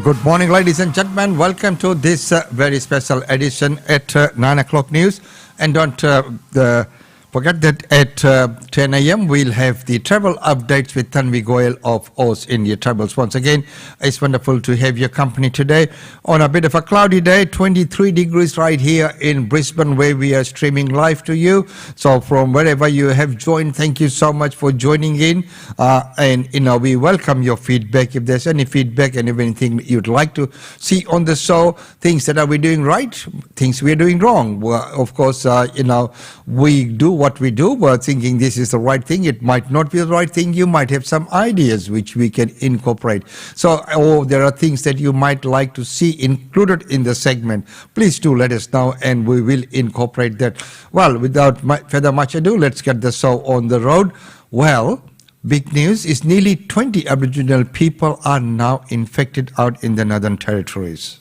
Good morning, ladies and gentlemen. Welcome to this very special edition at 9 o'clock news. And don't forget that at 10 a.m. we'll have the travel updates with Tanvi Goyal of Oz India Travels. Once again, it's wonderful to have your company today on a bit of a cloudy day, 23 degrees right here in Brisbane, where we are streaming live to you. So from wherever you have joined, thank you so much for joining in. And, we welcome your feedback. If there's any feedback and if anything you'd like to see on the show, things that are we doing right, things we're doing wrong. Well, of course, we do what we do. We're thinking this is the right thing. It might not be the right thing. You might have some ideas which we can incorporate. So, there are things that you might like to see included in the segment. Please do let us know and we will incorporate that. Well, without further much ado, let's get the show on the road. Well, big news is nearly 20 Aboriginal people are now infected out in the Northern Territories.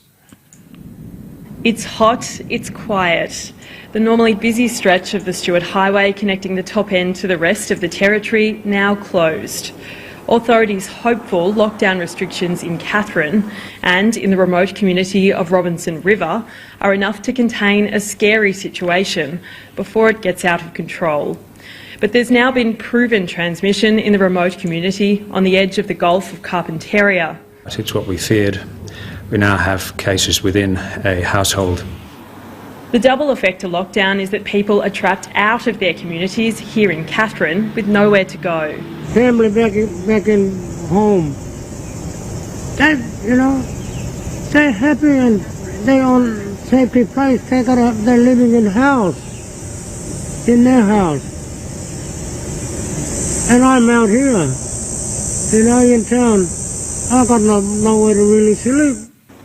It's hot, it's quiet. The normally busy stretch of the Stewart Highway connecting the top end to the rest of the territory now closed. Authorities hopeful lockdown restrictions in Katherine and in the remote community of Robinson River are enough to contain a scary situation before it gets out of control. But there's now been proven transmission in the remote community on the edge of the Gulf of Carpentaria. It's what we feared. We now have cases within a household. The double effect to lockdown is that people are trapped out of their communities here in Katherine with nowhere to go. Family back in home. They're happy and they're on safety place. They're living in in their house. And I'm out here, in town. I've got nowhere to really sleep.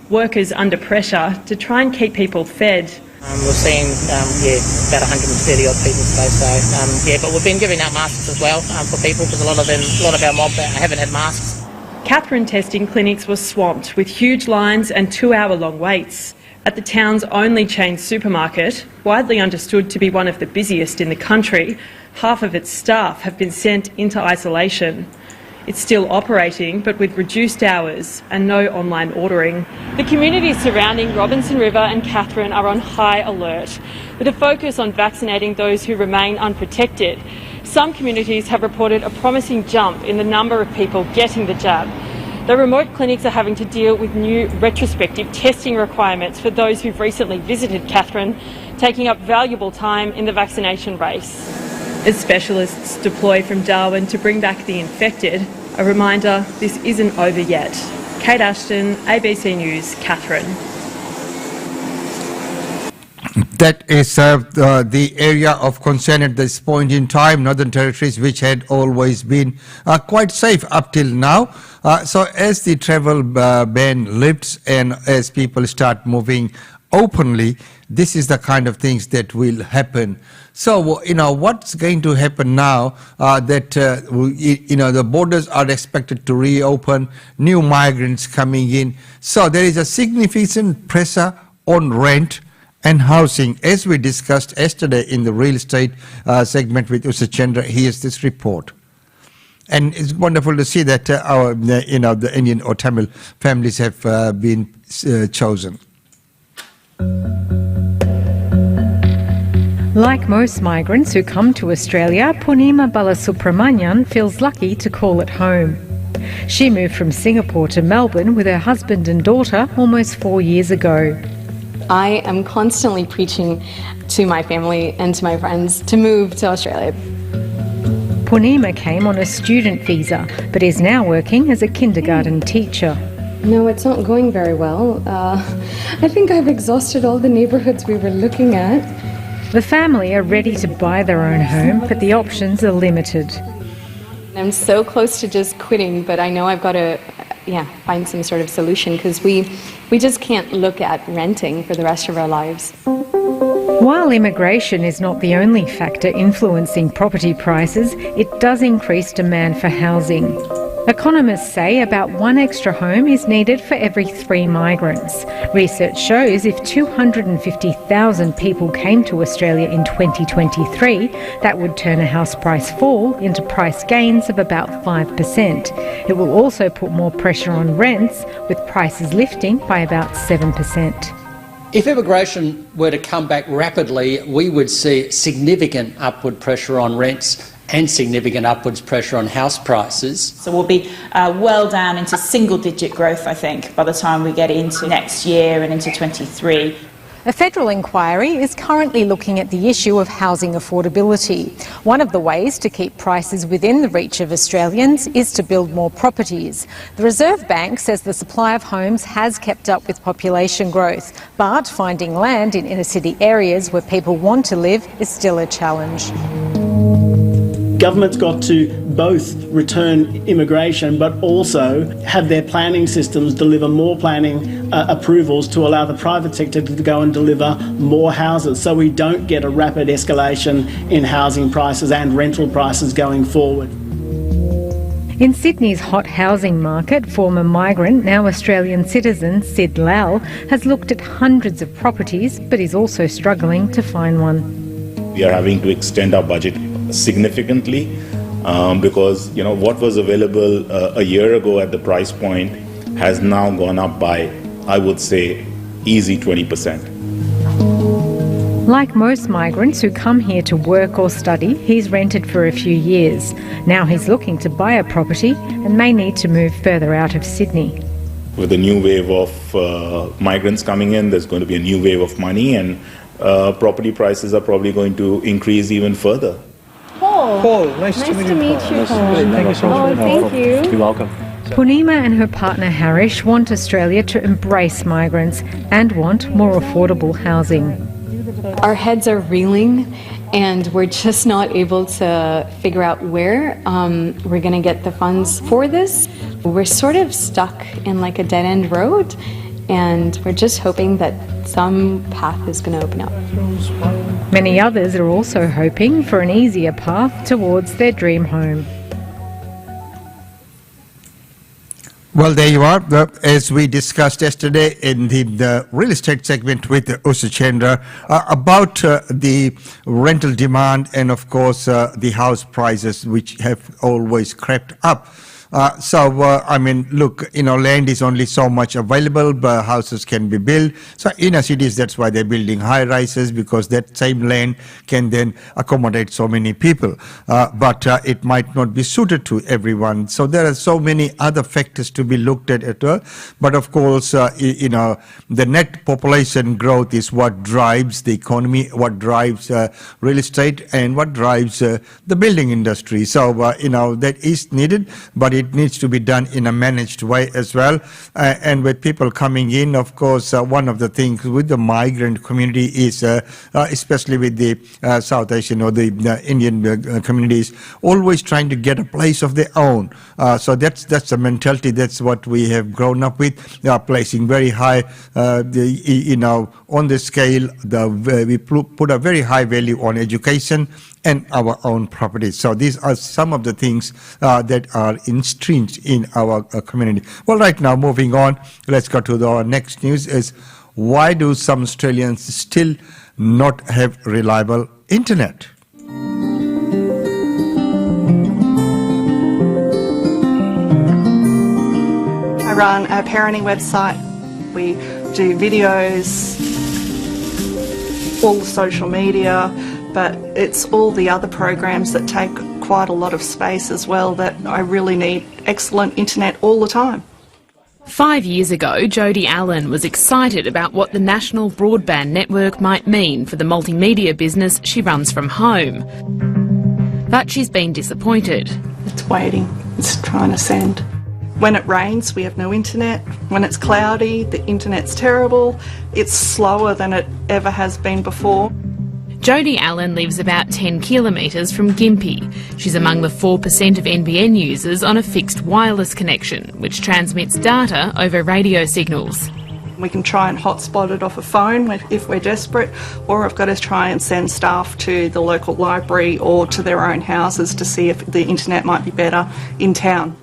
Workers under pressure to try and keep people fed. We've seen, about 130 odd people today, so, but we've been giving out masks as well for people because a lot of our mob haven't had masks. Katherine testing clinics were swamped with huge lines and 2-hour-long waits. At the town's only chain supermarket, widely understood to be one of the busiest in the country, half of its staff have been sent into isolation. It's still operating, but with reduced hours and no online ordering. The communities surrounding Robinson River and Katherine are on high alert, with a focus on vaccinating those who remain unprotected. Some communities have reported a promising jump in the number of people getting the jab. The remote clinics are having to deal with new retrospective testing requirements for those who've recently visited Katherine, taking up valuable time in the vaccination race. As specialists deploy from Darwin to bring back the infected, a reminder this isn't over yet. Kate Ashton, ABC News, Katherine. That is the area of concern at this point in time, Northern Territories, which had always been quite safe up till now. So as the travel ban lifts and as people start moving openly, this is the kind of things that will happen. So, what's going to happen now that, the borders are expected to reopen, new migrants coming in. So there is a significant pressure on rent and housing, as we discussed yesterday in the real estate segment with Usa Chandra. Here's this report. And it's wonderful to see that the Indian or Tamil families have been chosen. Like most migrants who come to Australia, Purnima Balasubramanian feels lucky to call it home. She moved from Singapore to Melbourne with her husband and daughter almost 4 years ago. I am constantly preaching to my family and to my friends to move to Australia. Purnima came on a student visa, but is now working as a kindergarten teacher. No, it's not going very well. I think I've exhausted all the neighbourhoods we were looking at. The family are ready to buy their own home, but the options are limited. I'm so close to just quitting, but I know I've got to find some sort of solution because we just can't look at renting for the rest of our lives. While immigration is not the only factor influencing property prices, it does increase demand for housing. Economists say about one extra home is needed for every 3 migrants. Research shows if 250,000 people came to Australia in 2023, that would turn a house price fall into price gains of about 5%. It will also put more pressure on rents, with prices lifting by about 7%. If immigration were to come back rapidly, we would see significant upward pressure on rents and significant upwards pressure on house prices. So we'll be well down into single-digit growth, I think, by the time we get into next year and into 23. A federal inquiry is currently looking at the issue of housing affordability. One of the ways to keep prices within the reach of Australians is to build more properties. The Reserve Bank says the supply of homes has kept up with population growth, but finding land in inner-city areas where people want to live is still a challenge. Government's got to both return immigration but also have their planning systems deliver more planning approvals to allow the private sector to go and deliver more houses, so we don't get a rapid escalation in housing prices and rental prices going forward. In Sydney's hot housing market, former migrant, now Australian citizen Sid Lal has looked at hundreds of properties but is also struggling to find one. We are having to extend our budget significantly because what was available a year ago at the price point has now gone up by, I would say, easy 20%. Like most migrants who come here to work or study, he's rented for a few years. Now he's looking to buy a property and may need to move further out of Sydney. With a new wave of migrants coming in, there's going to be a new wave of money, and property prices are probably going to increase even further. Paul, nice to meet you. Paul. Thank you so much. Thank you. You're welcome. Punima and her partner Harish want Australia to embrace migrants and want more affordable housing. Our heads are reeling and we're just not able to figure out where we're going to get the funds for this. We're sort of stuck in like a dead-end road, and we're just hoping that some path is going to open up. Many others are also hoping for an easier path towards their dream home. Well, there you are. As we discussed yesterday in the real estate segment with Usha Chandra about the rental demand and, of course, the house prices, which have always crept up. I mean, look, land is only so much available, but houses can be built. So inner cities, that's why they're building high rises, because that same land can then accommodate so many people. But it might not be suited to everyone. So there are so many other factors to be looked at as well. But of course, the net population growth is what drives the economy, what drives real estate, and what drives the building industry. So, that is needed, but it needs to be done in a managed way as well. And with people coming in, of course, one of the things with the migrant community is, especially with the South Asian or the Indian communities, always trying to get a place of their own. So that's the mentality. That's what we have grown up with. They are placing very high, on the scale. We put a very high value on education and our own properties. So these are some of the things that are entrenched in our community. Well, right now, moving on, let's go to our next news is, why do some Australians still not have reliable internet? I run a parenting website. We do videos, all the social media, but it's all the other programs that take quite a lot of space as well, that I really need excellent internet all the time. 5 years ago, Jodie Allen was excited about what the national broadband network might mean for the multimedia business she runs from home. But she's been disappointed. It's waiting, it's trying to send. When it rains, we have no internet. When it's cloudy, the internet's terrible. It's slower than it ever has been before. Jodie Allen lives about 10 kilometres from Gympie. She's among the 4% of NBN users on a fixed wireless connection, which transmits data over radio signals. We can try and hotspot it off a phone if we're desperate, or I've got to try and send staff to the local library or to their own houses to see if the internet might be better in town.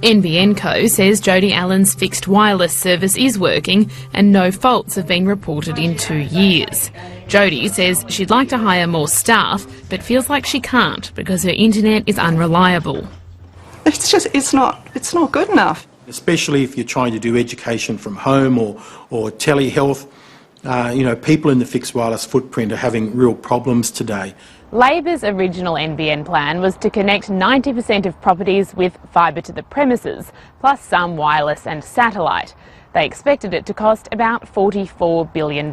NBN Co says Jody Allen's fixed wireless service is working and no faults have been reported in 2 years. Jody says she'd like to hire more staff but feels like she can't because her internet is unreliable. It's not good enough. Especially if you're trying to do education from home or telehealth. People in the fixed wireless footprint are having real problems today. Labor's original NBN plan was to connect 90% of properties with fibre to the premises, plus some wireless and satellite. They expected it to cost about $44 billion.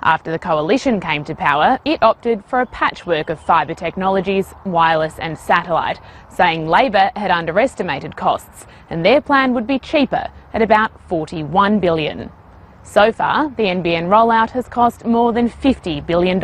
After the coalition came to power, it opted for a patchwork of fibre technologies, wireless and satellite, saying Labor had underestimated costs and their plan would be cheaper at about $41 billion. So far, the NBN rollout has cost more than $50 billion.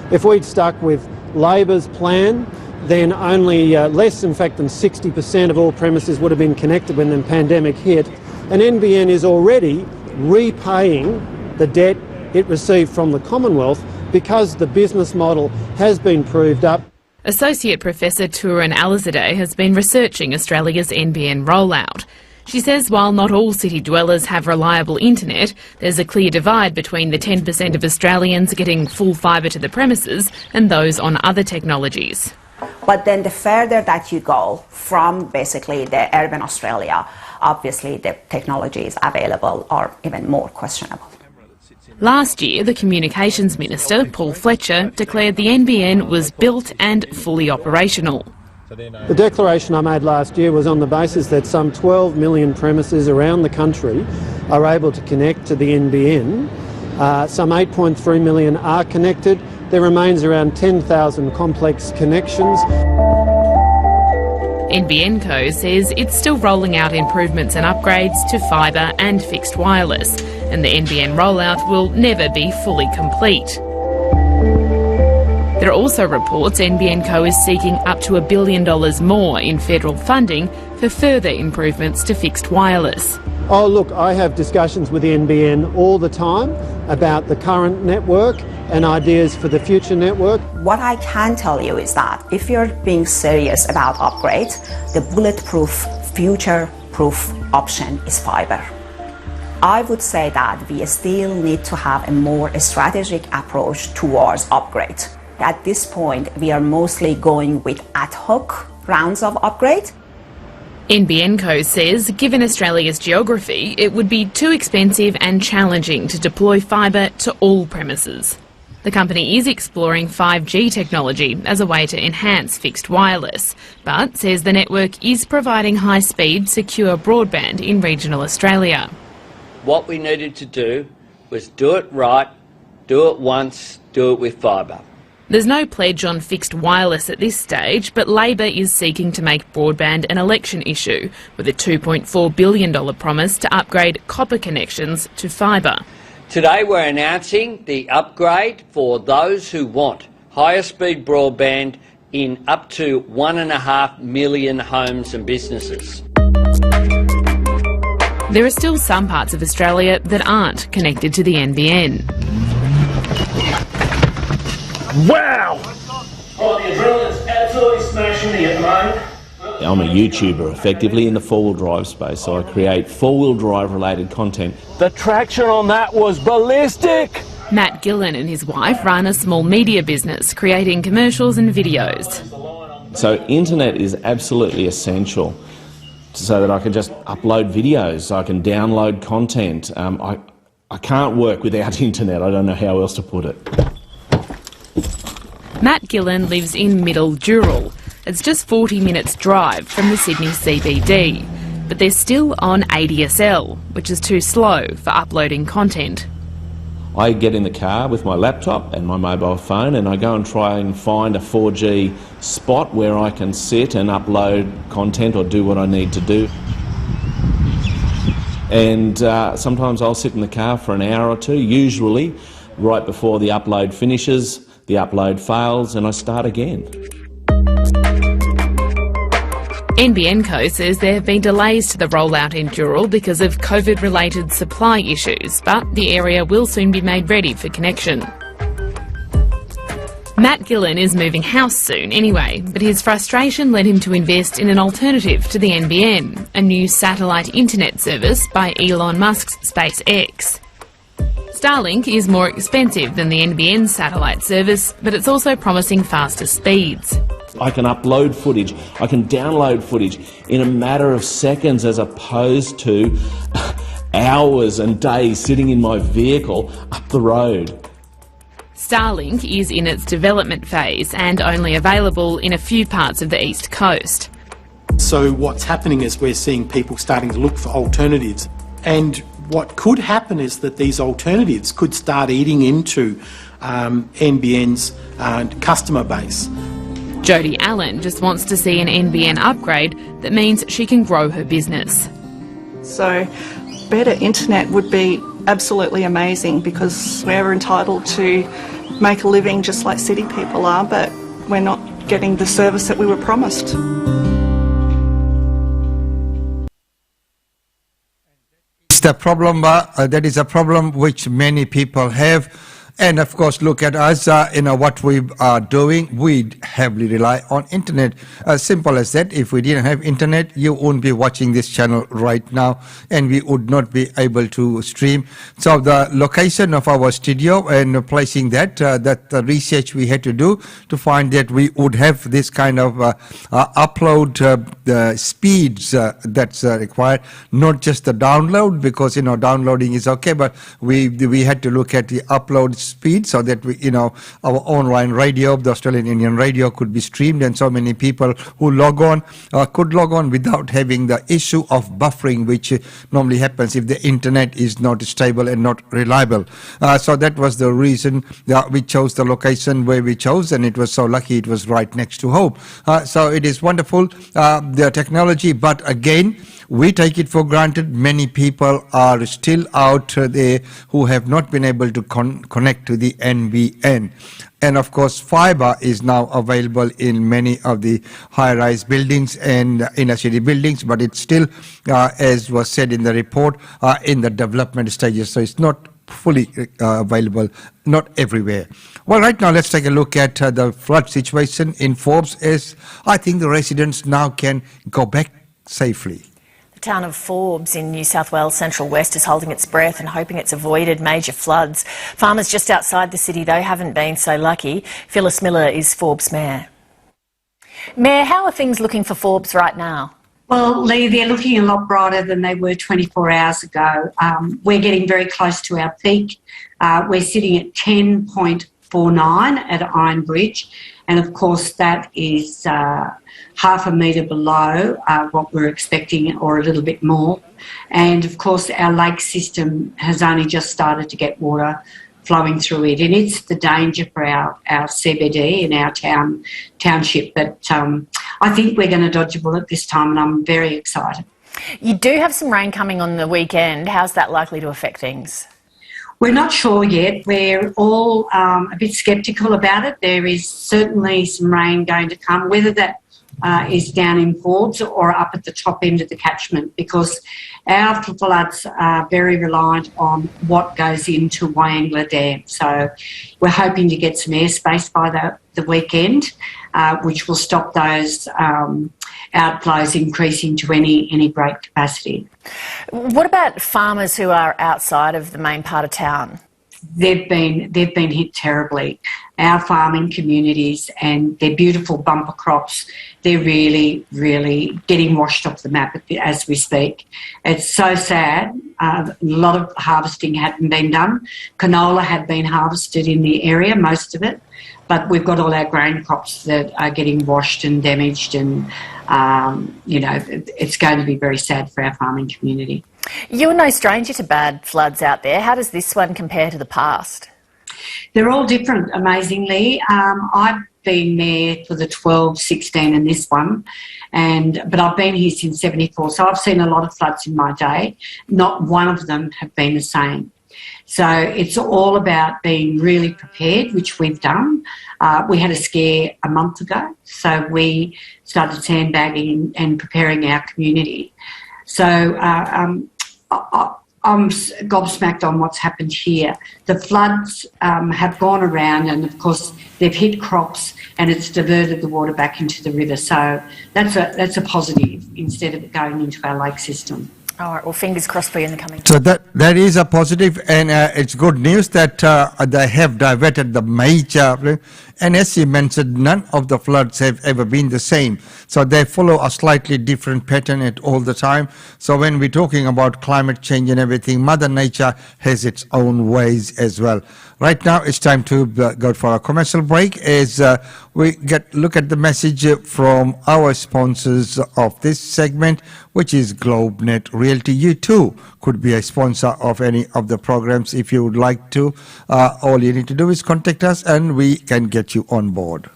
If we'd stuck with Labor's plan, then only less, in fact, than 60% of all premises would have been connected when the pandemic hit. And NBN is already repaying the debt it received from the Commonwealth because the business model has been proved up. Associate Professor Turan Alizadeh has been researching Australia's NBN rollout. She says while not all city dwellers have reliable internet, there's a clear divide between the 10% of Australians getting full fibre to the premises and those on other technologies. But then the further that you go from basically the urban Australia, obviously the technologies available are even more questionable. Last year, the Communications Minister, Paul Fletcher, declared the NBN was built and fully operational. The declaration I made last year was on the basis that some 12 million premises around the country are able to connect to the NBN. Some 8.3 million are connected. There remains around 10,000 complex connections. NBN Co says it's still rolling out improvements and upgrades to fibre and fixed wireless, and the NBN rollout will never be fully complete. There are also reports NBN Co is seeking up to $1 billion more in federal funding for further improvements to fixed wireless. Oh look, I have discussions with the NBN all the time about the current network and ideas for the future network. What I can tell you is that if you're being serious about upgrade, the bulletproof, future-proof option is fibre. I would say that we still need to have a more strategic approach towards upgrade. At this point, we are mostly going with ad hoc rounds of upgrade. NBN Co says, given Australia's geography, it would be too expensive and challenging to deploy fibre to all premises. The company is exploring 5G technology as a way to enhance fixed wireless, but says the network is providing high-speed, secure broadband in regional Australia. What we needed to do was do it right, do it once, do it with fibre. There's no pledge on fixed wireless at this stage, but Labor is seeking to make broadband an election issue, with a $2.4 billion promise to upgrade copper connections to fibre. Today we're announcing the upgrade for those who want higher speed broadband in up to 1.5 million homes and businesses. There are still some parts of Australia that aren't connected to the NBN. Wow! Oh, the adrenaline's absolutely smashing me at the moment. I'm a YouTuber, effectively, in the four-wheel drive space, so I create four-wheel drive related content. The traction on that was ballistic! Matt Gillen and his wife run a small media business, creating commercials and videos. So internet is absolutely essential so that I can just upload videos, so I can download content. I can't work without internet. I don't know how else to put it. Matt Gillen lives in Middle Dural. It's just 40 minutes drive from the Sydney CBD, but they're still on ADSL, which is too slow for uploading content. I get in the car with my laptop and my mobile phone and I go and try and find a 4G spot where I can sit and upload content or do what I need to do. And sometimes I'll sit in the car for an hour or two, usually right before the upload finishes. The upload fails and I start again. NBN Co says there have been delays to the rollout in Dural because of COVID-related supply issues, but the area will soon be made ready for connection. Matt Gillen is moving house soon anyway, but his frustration led him to invest in an alternative to the NBN, a new satellite internet service by Elon Musk's SpaceX. Starlink is more expensive than the NBN satellite service, but it's also promising faster speeds. I can upload footage, I can download footage in a matter of seconds as opposed to hours and days sitting in my vehicle up the road. Starlink is in its development phase and only available in a few parts of the East Coast. So what's happening is we're seeing people starting to look for alternatives, and what could happen is that these alternatives could start eating into NBN's customer base. Jodie Allen just wants to see an NBN upgrade that means she can grow her business. So better internet would be absolutely amazing, because we're entitled to make a living just like city people are, but we're not getting the service that we were promised. It's the problem, that is a problem which many people have. And of course, look at us, what we are doing. We heavily rely on internet. As simple as that. If we didn't have internet, you wouldn't be watching this channel right now, and we would not be able to stream. So the location of our studio and placing that, the research we had to do to find that we would have this kind of upload speeds that's required, not just the download, because downloading is okay, but we had to look at the upload speed, so that our online radio, the Australian Indian radio, could be streamed, and so many people who could log on without having the issue of buffering, which normally happens if the internet is not stable and not reliable. So that was the reason we chose the location where we chose, and it was so lucky it was right next to home. So it is wonderful, the technology, but again, we take it for granted. Many people are still out there who have not been able to connect to the NBN. And of course, fibre is now available in many of the high-rise buildings and inner-city buildings, but it's still, as was said in the report, in the development stages. So it's not fully available, not everywhere. Well, right now, let's take a look at the flood situation in Forbes, as I think the residents now can go back safely. The town of Forbes in New South Wales Central West is holding its breath and hoping it's avoided major floods. Farmers just outside the city, though, haven't been so lucky. Phyllis Miller is Forbes Mayor. Mayor, how are things looking for Forbes right now? Well, Lee, they're looking a lot brighter than they were 24 hours ago. We're getting very close to our peak. We're sitting at 10.49 at Iron Bridge, and of course that is half a metre below what we're expecting, or a little bit more. And of course our lake system has only just started to get water flowing through it, and it's the danger for our CBD and our township. But I think we're going to dodge a bullet this time, and I'm very excited. You do have some rain coming on the weekend. How's that likely to affect things? We're not sure yet. We're all a bit sceptical about it. There is certainly some rain going to come, whether that is down in Forbes or up at the top end of the catchment, because our floods are very reliant on what goes into Wyangla Dam. So we're hoping to get some airspace by the weekend, which will stop those outflows increasing to any great capacity. What about farmers who are outside of the main part of town? They've been hit terribly. Our farming communities and their beautiful bumper crops, they're really, really getting washed off the map as we speak. It's so sad. A lot of harvesting hadn't been done. Canola had been harvested in the area, most of it, but we've got all our grain crops that are getting washed and damaged, and it's going to be very sad for our farming community. You're no stranger to bad floods out there. How does this one compare to the past? They're all different, amazingly. I've been there for the 12, 16 and this one, but I've been here since 74, so I've seen a lot of floods in my day. Not one of them have been the same. So it's all about being really prepared, which we've done. We had a scare a month ago, so we started sandbagging and preparing our community. So I I'm gobsmacked on what's happened here. The floods have gone around and, of course, they've hit crops and it's diverted the water back into the river. So that's a positive instead of it going into our lake system. All right, well, fingers crossed for you in the coming. So that is a positive, and it's good news that they have diverted the major. And as you mentioned, none of the floods have ever been the same. So they follow a slightly different pattern at all the time. So when we're talking about climate change and everything, Mother Nature has its own ways as well. Right now, it's time to go for a commercial break as we look at the message from our sponsors of this segment, which is GlobeNet Realty. You too could be a sponsor of any of the programs if you would like to. All you need to do is contact us and we can get you on board.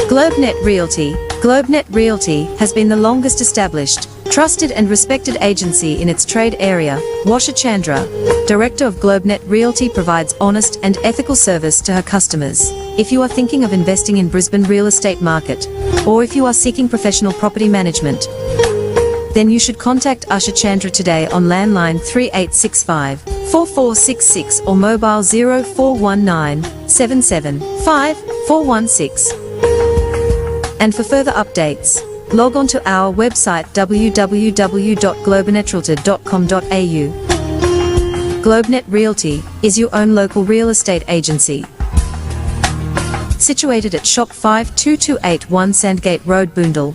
GlobeNet Realty. GlobeNet Realty has been the longest established, trusted and respected agency in its trade area. Washa Chandra, Director of GlobeNet Realty, provides honest and ethical service to her customers. If you are thinking of investing in Brisbane real estate market, or if you are seeking professional property management, then you should contact Asha Chandra today on landline 3865 4466 or mobile 0419 775 416. And for further updates, log on to our website www.globenetralty.com.au. GlobeNet Realty is your own local real estate agency. Situated at Shop 52281 Sandgate Road, Boondall.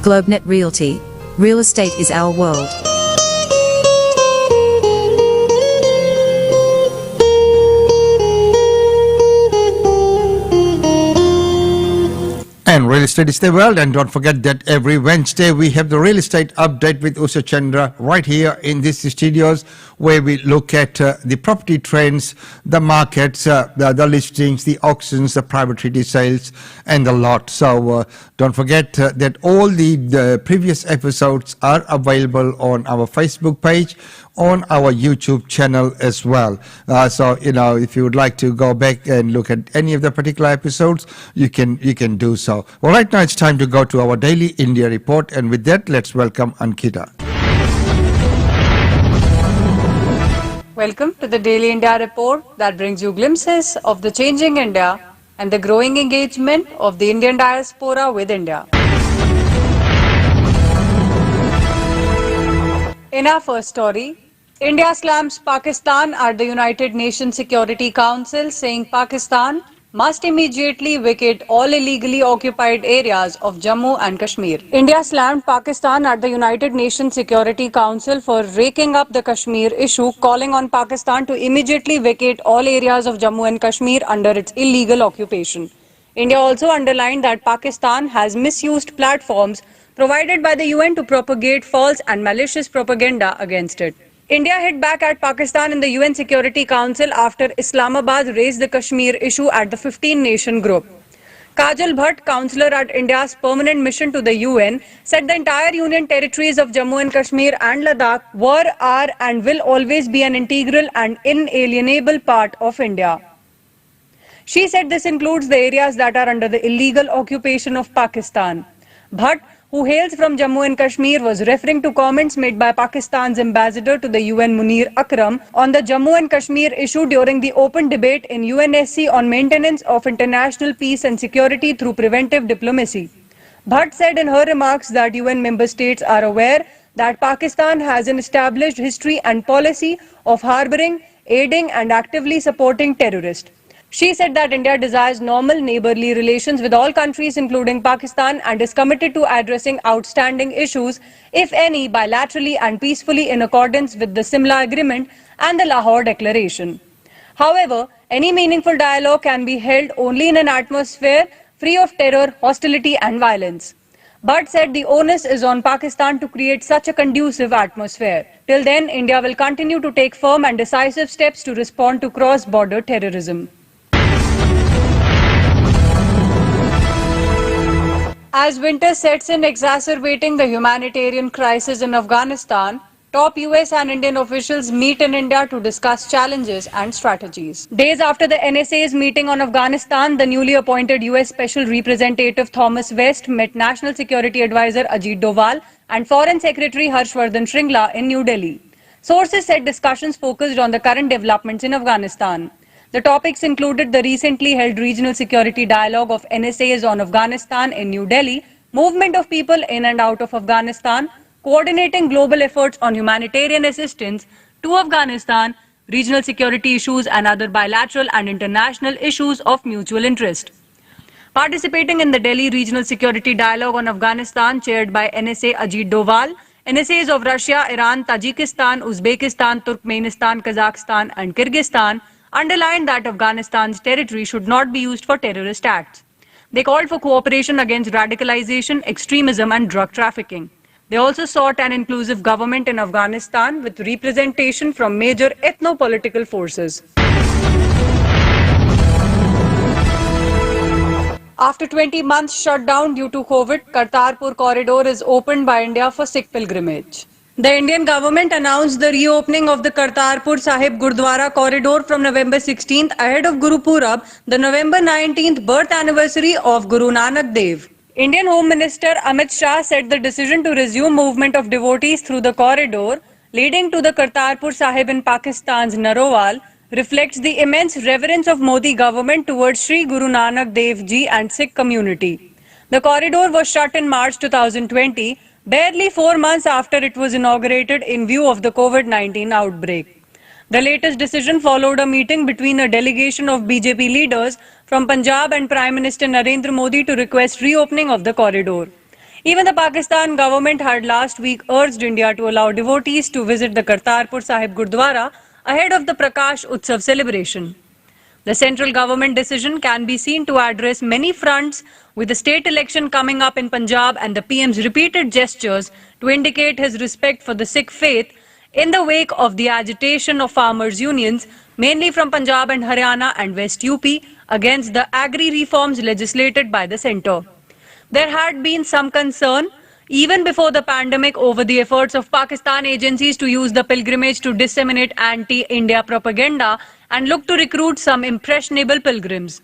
GlobeNet Realty. Real estate is our world. And real estate is the world, and don't forget that every Wednesday we have the real estate update with Usha Chandra right here in these studios, where we look at the property trends, the markets, the listings, the auctions, the private treaty sales, and the lot. So don't forget that all the previous episodes are available on our Facebook page, on our YouTube channel as well. So, you know, if you would like to go back and look at any of the particular episodes, you can do so. Well, right now it's time to go to our daily India report, and with that, let's welcome Ankita. Welcome to the Daily India report that brings you glimpses of the changing India and the growing engagement of the Indian diaspora with India. In our first story, India slams Pakistan at the United Nations Security Council, saying Pakistan must immediately vacate all illegally occupied areas of Jammu and Kashmir. India slammed Pakistan at the United Nations Security Council for raking up the Kashmir issue, calling on Pakistan to immediately vacate all areas of Jammu and Kashmir under its illegal occupation. India also underlined that Pakistan has misused platforms provided by the UN to propagate false and malicious propaganda against it. India hit back at Pakistan in the UN Security Council after Islamabad raised the Kashmir issue at the 15-nation group. Kajal Bhatt, councillor at India's permanent mission to the UN, said the entire union territories of Jammu and Kashmir and Ladakh were, are and will always be an integral and inalienable part of India. She said this includes the areas that are under the illegal occupation of Pakistan. Bhatt, who hails from Jammu and Kashmir, was referring to comments made by Pakistan's ambassador to the UN, Munir Akram, on the Jammu and Kashmir issue during the open debate in UNSC on maintenance of international peace and security through preventive diplomacy. Bhatt said in her remarks that UN member states are aware that Pakistan has an established history and policy of harboring, aiding and actively supporting terrorists. She said that India desires normal neighbourly relations with all countries including Pakistan and is committed to addressing outstanding issues, if any, bilaterally and peacefully in accordance with the Simla Agreement and the Lahore Declaration. However, any meaningful dialogue can be held only in an atmosphere free of terror, hostility and violence. Bhatt said the onus is on Pakistan to create such a conducive atmosphere. Till then, India will continue to take firm and decisive steps to respond to cross-border terrorism. As winter sets in, exacerbating the humanitarian crisis in Afghanistan, top US and Indian officials meet in India to discuss challenges and strategies. Days after the NSA's meeting on Afghanistan, the newly appointed US Special Representative Thomas West met National Security Advisor Ajit Doval, and Foreign Secretary Harshvardhan Shringla in New Delhi. Sources said discussions focused on the current developments in Afghanistan. The topics included the recently held Regional Security Dialogue of NSAs on Afghanistan in New Delhi, movement of people in and out of Afghanistan, coordinating global efforts on humanitarian assistance to Afghanistan, regional security issues and other bilateral and international issues of mutual interest. Participating in the Delhi Regional Security Dialogue on Afghanistan, chaired by NSA Ajit Doval, NSAs of Russia, Iran, Tajikistan, Uzbekistan, Turkmenistan, Kazakhstan and Kyrgyzstan underlined that Afghanistan's territory should not be used for terrorist acts. They called for cooperation against radicalization, extremism and drug trafficking. They also sought an inclusive government in Afghanistan with representation from major ethno-political forces. After 20 months shut down due to COVID, Kartarpur corridor is opened by India for Sikh pilgrimage. The Indian government announced the reopening of the Kartarpur Sahib Gurdwara corridor from November 16th ahead of Guru Purab, the November 19th birth anniversary of Guru Nanak Dev. Indian Home Minister Amit Shah said the decision to resume movement of devotees through the corridor leading to the Kartarpur Sahib in Pakistan's Narowal reflects the immense reverence of Modi government towards Sri Guru Nanak Dev Ji and Sikh community. The corridor was shut in March 2020, barely 4 months after it was inaugurated in view of the COVID-19 outbreak. The latest decision followed a meeting between a delegation of BJP leaders from Punjab and Prime Minister Narendra Modi to request reopening of the corridor. Even the Pakistan government had last week urged India to allow devotees to visit the Kartarpur Sahib Gurdwara ahead of the Prakash Utsav celebration. The central government decision can be seen to address many fronts, with the state election coming up in Punjab and the PM's repeated gestures to indicate his respect for the Sikh faith in the wake of the agitation of farmers' unions, mainly from Punjab and Haryana and West UP, against the agri reforms legislated by the centre. There had been some concern even before the pandemic over the efforts of Pakistan agencies to use the pilgrimage to disseminate anti-India propaganda and look to recruit some impressionable pilgrims.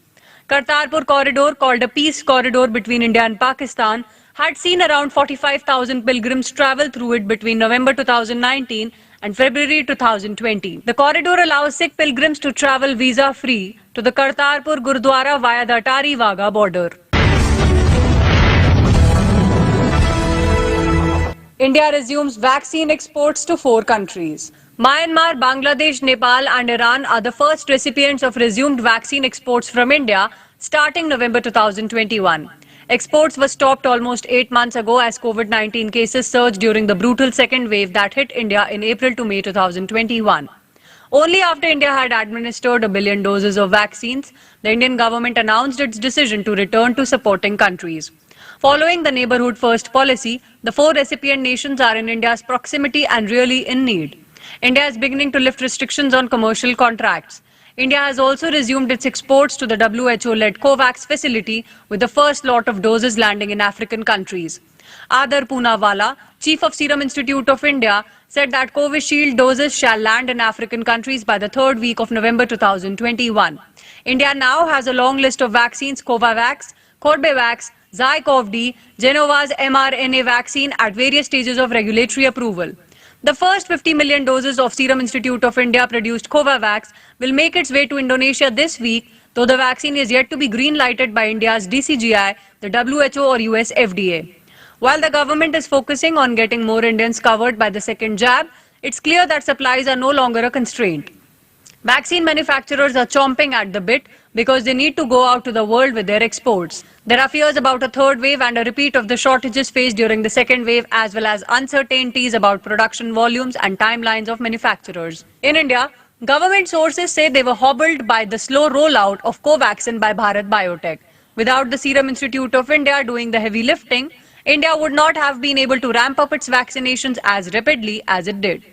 Kartarpur corridor, called a peace corridor between India and Pakistan, had seen around 45,000 pilgrims travel through it between November 2019 and February 2020. The corridor allows Sikh pilgrims to travel visa-free to the Kartarpur Gurdwara via the Atari-Wagah border. India resumes vaccine exports to 4 countries. Myanmar, Bangladesh, Nepal and Iran are the first recipients of resumed vaccine exports from India starting November 2021. Exports were stopped almost 8 months ago as COVID-19 cases surged during the brutal second wave that hit India in April to May 2021. Only after India had administered 1 billion doses of vaccines, the Indian government announced its decision to return to supporting countries. Following the Neighbourhood First policy, the 4 recipient nations are in India's proximity and really in need. India is beginning to lift restrictions on commercial contracts. India has also resumed its exports to the WHO-led COVAX facility, with the first lot of doses landing in African countries. Adar Poonawala, Chief of Serum Institute of India, said that Covishield doses shall land in African countries by the 3rd week of November 2021. India now has a long list of vaccines: Covavax, Corbevax, Zycov-D, Genova's mRNA vaccine at various stages of regulatory approval. The first 50 million doses of Serum Institute of India produced Covavax will make its way to Indonesia this week, though the vaccine is yet to be green-lighted by India's DCGI, the WHO or US FDA. While the government is focusing on getting more Indians covered by the second jab, it's clear that supplies are no longer a constraint. Vaccine manufacturers are chomping at the bit because they need to go out to the world with their exports. There are fears about a third wave and a repeat of the shortages faced during the second wave, as well as uncertainties about production volumes and timelines of manufacturers. In India, government sources say they were hobbled by the slow rollout of Covaxin by Bharat Biotech. Without the Serum Institute of India doing the heavy lifting, India would not have been able to ramp up its vaccinations as rapidly as it did.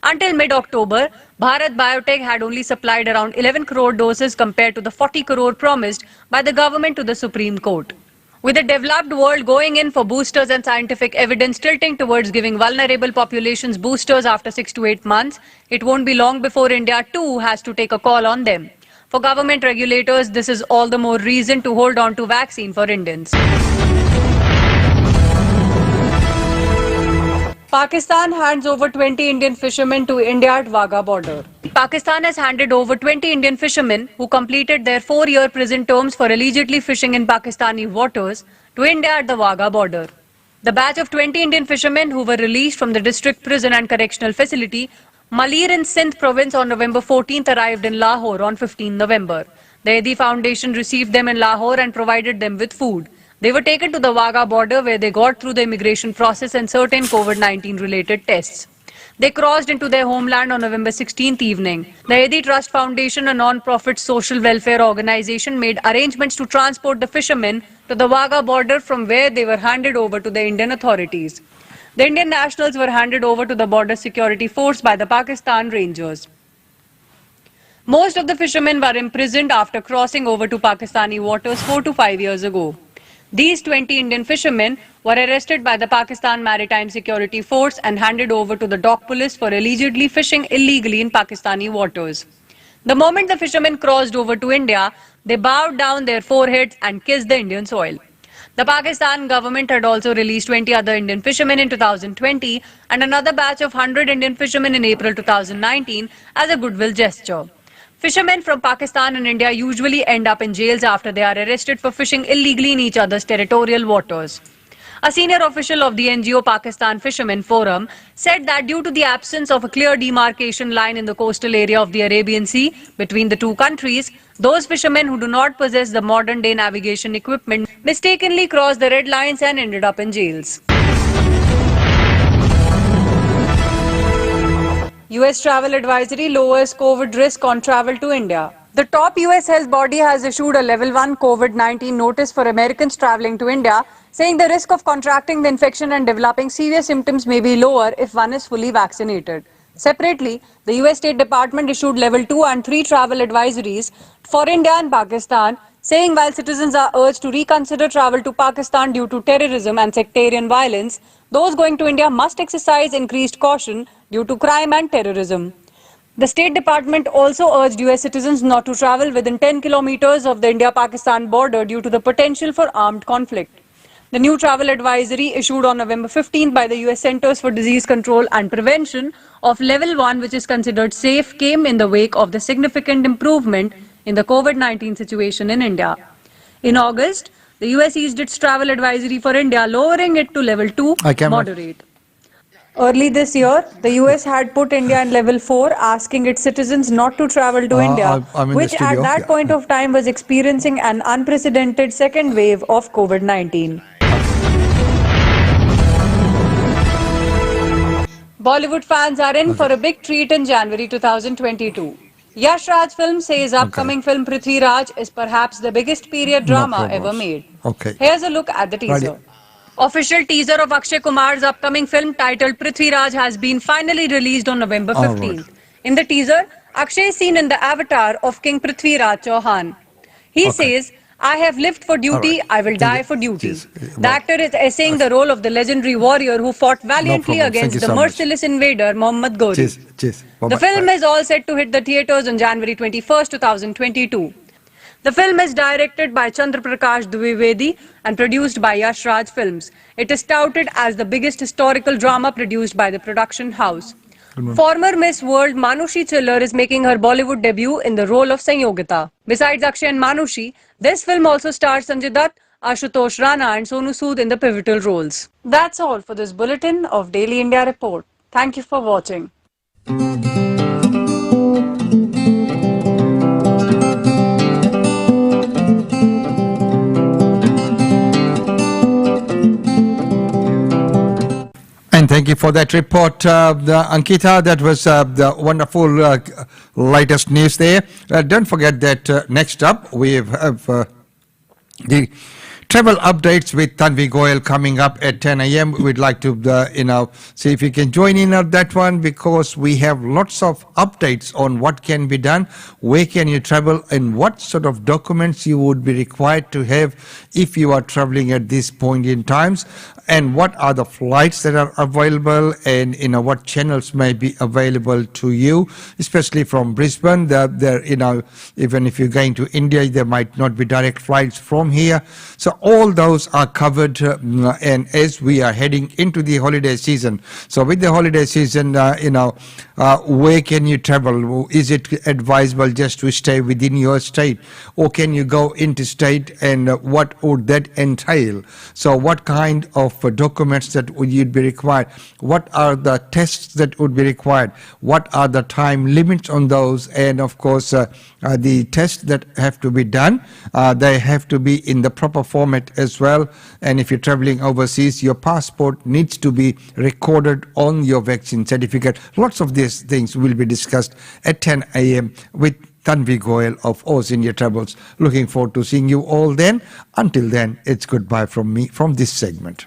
Until mid-October, Bharat Biotech had only supplied around 11 crore doses compared to the 40 crore promised by the government to the Supreme Court. With the developed world going in for boosters and scientific evidence tilting towards giving vulnerable populations boosters after 6 to 8 months, it won't be long before India too has to take a call on them. For government regulators, this is all the more reason to hold on to vaccine for Indians. Pakistan hands over 20 Indian fishermen to India at Wagah border. Pakistan has handed over 20 Indian fishermen who completed their 4-year prison terms for allegedly fishing in Pakistani waters to India at the Wagah border. The batch of 20 Indian fishermen who were released from the district prison and correctional facility Malir in Sindh province on November 14th arrived in Lahore on 15 November. The Edi Foundation received them in Lahore and provided them with food. They were taken to the Wagah border where they got through the immigration process and certain COVID-19 related tests. They crossed into their homeland on November 16th evening. The Edi Trust Foundation, a non-profit social welfare organization, made arrangements to transport the fishermen to the Wagah border from where they were handed over to the Indian authorities. The Indian nationals were handed over to the border security force by the Pakistan Rangers. Most of the fishermen were imprisoned after crossing over to Pakistani waters 4 to 5 years ago. These 20 Indian fishermen were arrested by the Pakistan Maritime Security Force and handed over to the dock police for allegedly fishing illegally in Pakistani waters. The moment the fishermen crossed over to India, they bowed down their foreheads and kissed the Indian soil. The Pakistan government had also released 20 other Indian fishermen in 2020 and another batch of 100 Indian fishermen in April 2019 as a goodwill gesture. Fishermen from Pakistan and India usually end up in jails after they are arrested for fishing illegally in each other's territorial waters. A senior official of the NGO Pakistan Fishermen Forum said that due to the absence of a clear demarcation line in the coastal area of the Arabian Sea between the two countries, those fishermen who do not possess the modern-day navigation equipment mistakenly crossed the red lines and ended up in jails. US travel advisory lowers COVID risk on travel to India. The top US health body has issued a level 1 COVID-19 notice for Americans traveling to India, saying the risk of contracting the infection and developing serious symptoms may be lower if one is fully vaccinated. Separately, the US State Department issued level 2 and 3 travel advisories for India and Pakistan, saying while citizens are urged to reconsider travel to Pakistan due to terrorism and sectarian violence, those going to India must exercise increased caution due to crime and terrorism. The State Department also urged US citizens not to travel within 10 kilometers of the India-Pakistan border due to the potential for armed conflict. The new travel advisory issued on November 15th by the US Centers for Disease Control and Prevention of level 1, which is considered safe, came in the wake of the significant improvement in the COVID-19 situation in India. In August, the US eased its travel advisory for India, lowering it to level 2, moderate. Early this year, the US had put India in level 4, asking its citizens not to travel to India, which at that point of time was experiencing an unprecedented second wave of COVID-19. Bollywood fans are in for a big treat in January 2022. Yash Raj film says upcoming film Prithvi Raj is perhaps the biggest period drama ever made. Here's a look at the teaser. Official teaser of Akshay Kumar's upcoming film titled Prithvi Raj has been finally released on November 15th. In the teaser, Akshay is seen in the avatar of King Prithvi Raj Chauhan. He says, "I have lived for duty, I will die for duty." The actor is essaying the role of the legendary warrior who fought valiantly against the merciless invader Muhammad Ghori. The film is all set to hit the theatres on January 21st, 2022. The film is directed by Chandra Prakash Dwivedi and produced by Yash Raj Films. It is touted as the biggest historical drama produced by the production house. Former Miss World Manushi Chiller is making her Bollywood debut in the role of Sanyogita. Besides Akshay and Manushi, this film also stars Sanjay Dutt, Ashutosh Rana and Sonu Sood in the pivotal roles. That's all for this bulletin of Daily India Report. Thank you for watching. And thank you for that report, Ankita. That was the wonderful latest news there. Don't forget that next up we have the travel updates with Tanvi Goyal coming up at 10 a.m. We'd like to, see if you can join in on that one, because we have lots of updates on what can be done, where can you travel, and what sort of documents you would be required to have if you are traveling at this point in times, and what are the flights that are available, and what channels may be available to you, especially from Brisbane. There, even if you're going to India, there might not be direct flights from here. So all those are covered, and as we are heading into the holiday season. So with the holiday season, where can you travel? Is it advisable just to stay within your state, or can you go interstate, and what would that entail? So what kind of documents that would be required? What are the tests that would be required? What are the time limits on those? And of course, the tests that have to be done, they have to be in the proper format as well. And if you're traveling overseas, your passport needs to be recorded on your vaccine certificate. Lots of these things will be discussed at 10 a.m. with Tanvi Goyal of Oz India Travels. Looking forward to seeing you all then. Until then, it's goodbye from me from this segment.